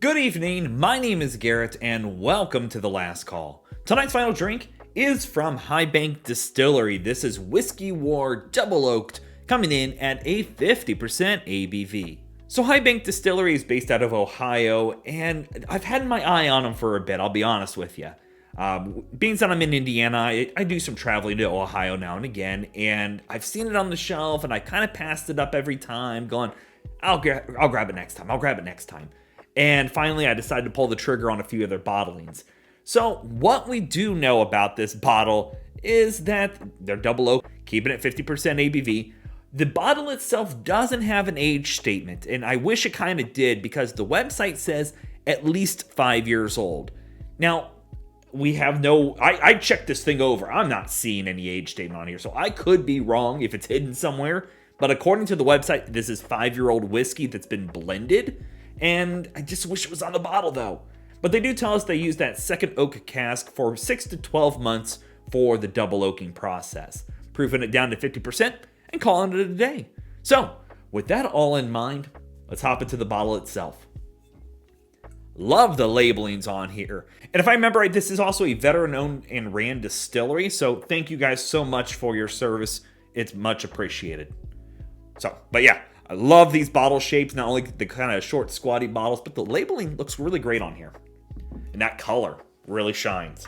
Good evening, my name is Garrett, and welcome to The Last Call. Tonight's final drink is from High Bank Distillery. This is Whiskey War Double Oaked, coming in at a 50% ABV. So High Bank Distillery is based out of Ohio, and I've had my eye on them for a bit, I'll be honest with you. Being that I'm in Indiana, I do some traveling to Ohio now and again, and I've seen it on the shelf, and I kind of passed it up every time, going, I'll grab it next time. And finally, I decided to pull the trigger on a few other bottlings. So what we do know about this bottle is that they're double oak, keeping it 50% ABV. The bottle itself doesn't have an age statement, and I wish it kind of did because the website says at least 5 years old. Now, we have I checked this thing over. I'm not seeing any age statement on here, so I could be wrong if it's hidden somewhere. But according to the website, this is 5-year-old whiskey that's been blended. And I just wish it was on the bottle though. But they do tell us they use that second oak cask for 6 to 12 months for the double oaking process, proofing it down to 50% and calling it a day. So with that all in mind, let's hop into the bottle itself. Love the labelings on here. And if I remember right, this is also a veteran-owned and ran distillery. So thank you guys so much for your service. It's much appreciated. But yeah, I love these bottle shapes, not only the kind of short, squatty bottles, but the labeling looks really great on here. And that color really shines.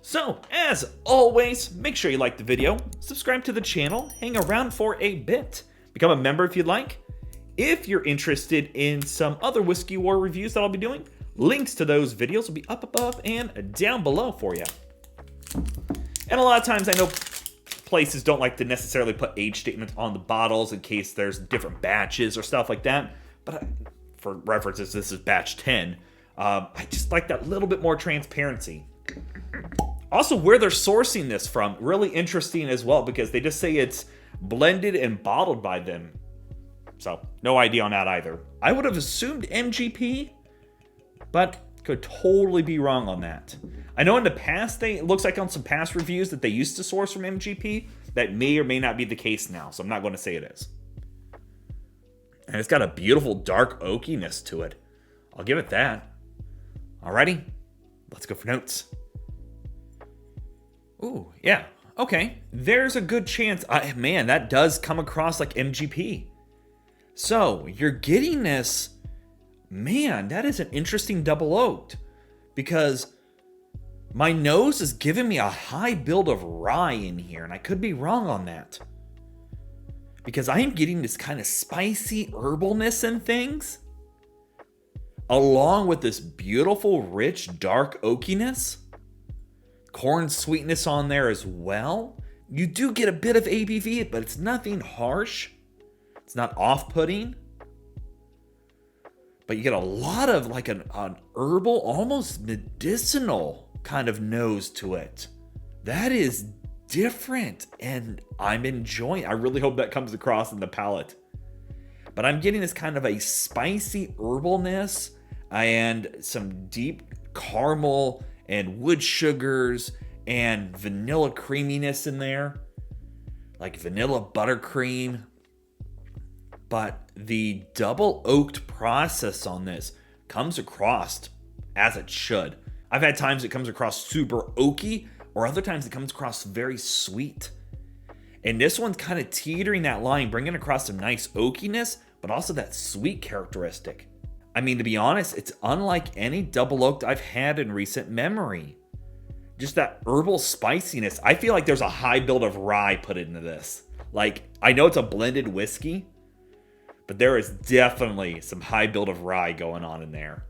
So, as always, make sure you like the video, subscribe to the channel, hang around for a bit, become a member if you'd like. If you're interested in some other Whiskey War reviews that I'll be doing, links to those videos will be up above and down below for you. And a lot of times I know places don't like to necessarily put age statements on the bottles in case there's different batches or stuff like that. But for references, this is batch 10. I just like that little bit more transparency. Also, where they're sourcing this from, really interesting as well, because they just say it's blended and bottled by them. So, no idea on that either. I would have assumed MGP, but could totally be wrong on that. I know in the past, it looks like on some past reviews that they used to source from MGP. That may or may not be the case now, so I'm not going to say it is. And it's got a beautiful dark oakiness to it. I'll give it that. Alrighty, let's go for notes. Ooh, yeah, okay. There's a good chance. Man, that does come across like MGP. So, you're getting this. Man, that is an interesting double oaked. Because my nose is giving me a high build of rye in here, and I could be wrong on that. Because I am getting this kind of spicy herbalness and things, along with this beautiful, rich, dark oakiness. Corn sweetness on there as well. You do get a bit of ABV, but it's nothing harsh. It's not off-putting. But you get a lot of like an herbal, almost medicinal kind of nose to it. That is different, and I'm enjoying. I really hope that comes across in the palate. But I'm getting this kind of a spicy herbalness and some deep caramel and wood sugars and vanilla creaminess in there, like vanilla buttercream. But the double oaked process on this comes across as it should. I've had times it comes across super oaky, or other times it comes across very sweet. And this one's kind of teetering that line, bringing across some nice oakiness, but also that sweet characteristic. I mean, to be honest, it's unlike any double oaked I've had in recent memory. Just that herbal spiciness. I feel like there's a high build of rye put into this. Like, I know it's a blended whiskey, but there is definitely some high build of rye going on in there.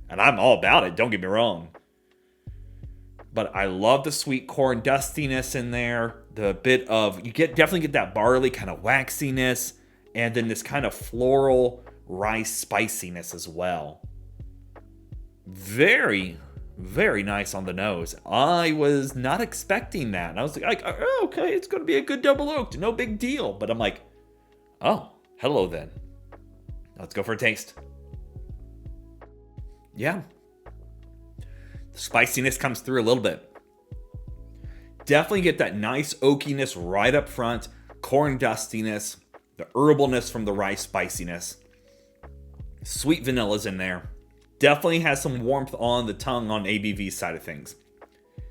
And I'm all about it, don't get me wrong. But I love the sweet corn dustiness in there. The bit of, definitely get that barley kind of waxiness. And then this kind of floral rice spiciness as well. Very, very nice on the nose. I was not expecting that. And I was like, oh, okay, it's going to be a good double oaked. No big deal. But I'm like, oh, hello then. Let's go for a taste. Yeah. The spiciness comes through a little bit. Definitely get that nice oakiness right up front. Corn dustiness. The herbalness from the rice spiciness. Sweet vanilla's in there. definitely has some warmth on the tongue on ABV side of things.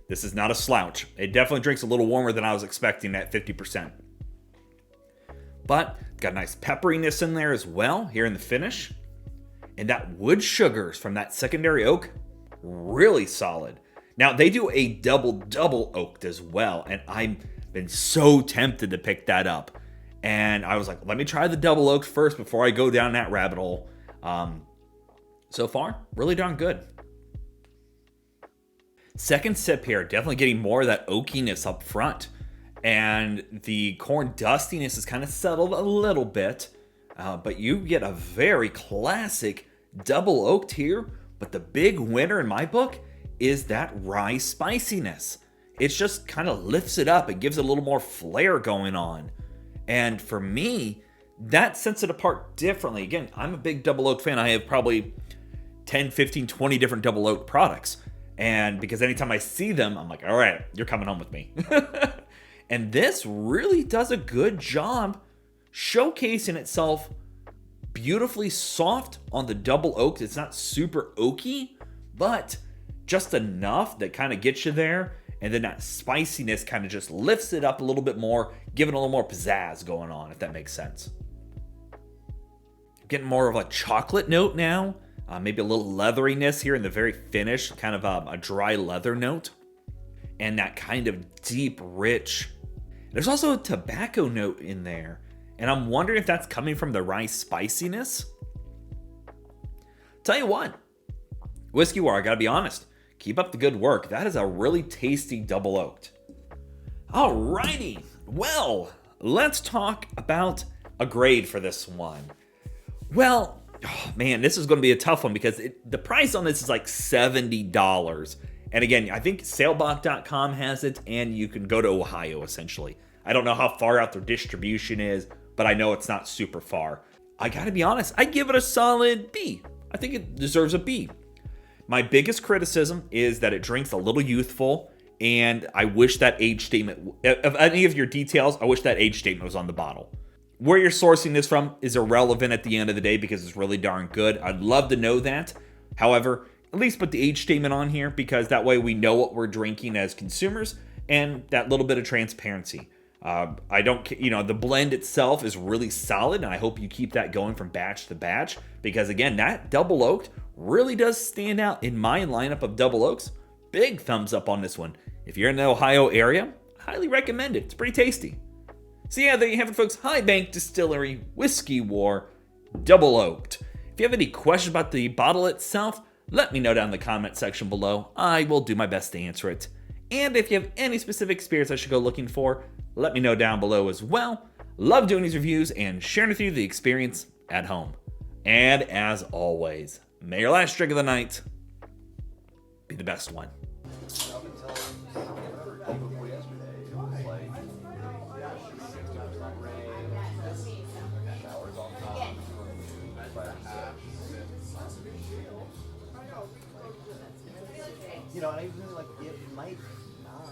This is not a slouch. It definitely drinks a little warmer than I was expecting at 50%. But got a nice pepperiness in there as well here in the finish. And that wood sugars from that secondary oak, really solid. Now, they do a double oaked as well, and I've been so tempted to pick that up. And I was like, let me try the double oaked first before I go down that rabbit hole. So far, really darn good. Second sip here, definitely getting more of that oakiness up front. And the corn dustiness is kind of settled a little bit. But you get a very classic double oaked here. But the big winner in my book is that rye spiciness. It just kind of lifts it up. It gives it a little more flair going on. And for me, that sets it apart differently. Again, I'm a big double oak fan. I have probably 10, 15, 20 different double oak products. And because anytime I see them, I'm like, all right, you're coming home with me. And this really does a good job showcasing itself beautifully soft on the double oak. It's not super oaky, but just enough that kind of gets you there. And then that spiciness kind of just lifts it up a little bit more, giving it a little more pizzazz going on, if that makes sense. Getting more of a chocolate note now. Maybe a little leatheriness here in the very finish, kind of a dry leather note. And that kind of deep, rich. There's also a tobacco note in there. And I'm wondering if that's coming from the rye spiciness. Tell you what, Whiskey War, I gotta be honest. Keep up the good work. That is a really tasty double oaked. Alrighty, well, let's talk about a grade for this one. Well, oh man, this is going to be a tough one because the price on this is like $70. And again, I think sailbach.com has it, and you can go to Ohio essentially. I don't know how far out their distribution is, but I know it's not super far. I gotta be honest, I give it a solid B. I think it deserves a B. My biggest criticism is that it drinks a little youthful, and I wish that age statement, of any of your details, I wish that age statement was on the bottle. Where you're sourcing this from is irrelevant at the end of the day because it's really darn good. I'd love to know that. However, at least put the age statement on here because that way we know what we're drinking as consumers and that little bit of transparency. The blend itself is really solid, and I hope you keep that going from batch to batch because again, that double oaked really does stand out in my lineup of double oaks. Big thumbs up on this one. If you're in the Ohio area, highly recommend it. It's pretty tasty. So yeah, there you have it, folks. High Bank Distillery Whiskey War Double Oaked. If you have any questions about the bottle itself, let me know down in the comment section below. I will do my best to answer it. And if you have any specific spirits I should go looking for, let me know down below as well. Love doing these reviews and sharing with you the experience at home. And as always, may your last drink of the night be the best one. You know, I really like it might not.